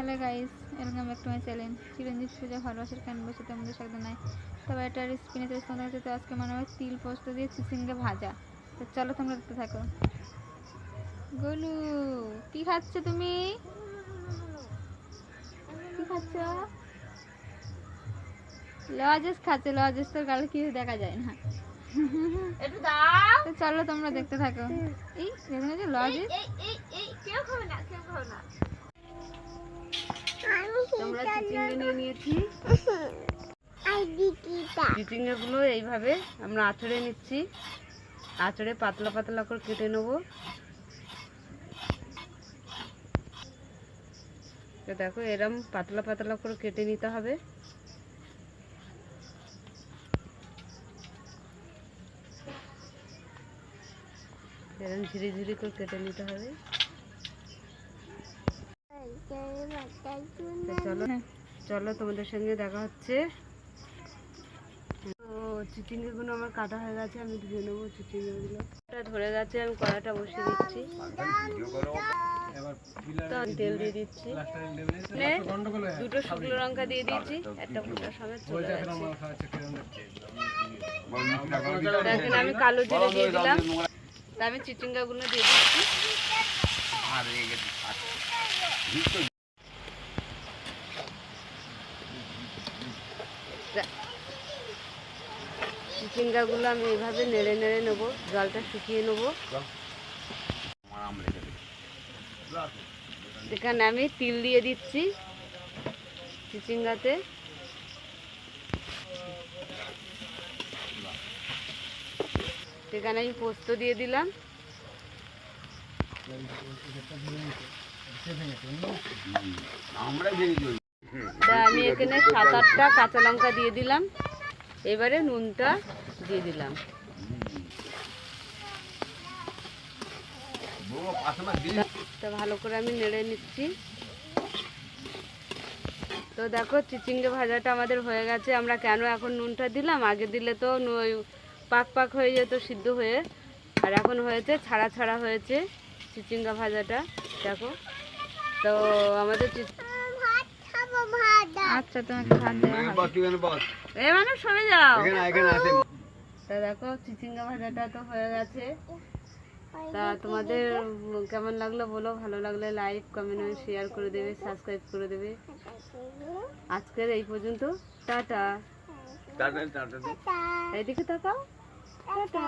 Hello guys, welcome back to my channel Chiranjit Puja ভালোবাসার ক্যানভাসে তোমাদের স্বাগত জানাই। তবে একটা রেসিপি নিয়ে তোমাদের কাছে। তো আজকে মানে তিল পোস্ত দিয়ে চিচিঙ্গা ভাজা। তো চলো তোমরা দেখতে থাকো। গোলু, কি খাচ্ছ তুমি? কি খাচ্ছ? লজেস খাচ্ছে। লজেস তোর গালে কিছু দেখা যায় না। একটু দাও। তো চলো তোমরা দেখতে থাকো। এই দেখুন যে লজেস কেউ খাবে না, কেউ খাবে না। তোমরা চিচিঙ্গা নিয়ে নিয়েছি। চিচিঙ্গা গুলো এইভাবে আমরা আঁচড়ে নিচ্ছি। আঁচড়ে পাতলা পাতলা করে কেটে নেবো। তো দেখো এরম পাতলা পাতলা করে কেটে নিতে হবে। এরম ঝিরি ঝিরি করে কেটে নিতে হবে। চলো চলো তোমাদের সঙ্গে দেখা হচ্ছে। চিচিঙ্গা গুলো আমার কাটা হয়ে গেছে, আমি ধুয়ে নেবো চিচিঙ্গা গুলো। ধরে গেছে, আমি কড়াটা বসিয়ে দিচ্ছি। তেল দিয়ে দিচ্ছি, দুটো শুকনো লঙ্কা দিয়ে দিয়েছি, একটা গোটা সমেত চলে গেছে। এখন আমি কালো জিরে দিয়ে দিলাম। আমি চিচিঙ্গা গুলো দিয়ে দিচ্ছি। চিচিঙ্গা গুলো আমি এইভাবে নেড়ে নেড়ে নেবো, জলটা শুকিয়ে নেবো। এখানে আমি তিল দিয়ে দিচ্ছি চিচিঙ্গাতে। এখানে আমি পোস্ত দিয়ে দিলাম। আমি এখানে 7-8টা কাঁচা লঙ্কা দিয়ে দিলাম। এবারে নুনটা দিয়ে দিলাম। ভালো করে আমি নেড়ে নিচ্ছি। তো দেখো চিচিঙ্গা ভাজাটা আমাদের হয়ে গেছে। আমরা কেন এখন নুনটা দিলাম, আগে দিলে তো পাক পাক হয়ে যেত সিদ্ধ হয়ে, আর এখন হয়েছে ছাড়া ছাড়া হয়েছে চিচিঙ্গা ভাজাটা। দেখো তো আমাদের আচ্ছা তোমাকে ভাত দেওয়া হবে। মানে সরে যাও। তা দেখো চিচিঙ্গা ভাজাটা তো হয়ে গেছে। তা তোমাদের কেমন লাগলো বলো, ভালো লাগলে লাইক কমেন্ট শেয়ার করে দেবে, সাবস্ক্রাইব করে দেবে। আজকের এই পর্যন্ত, টাটা। এইদিকে তাকাও, টাটা।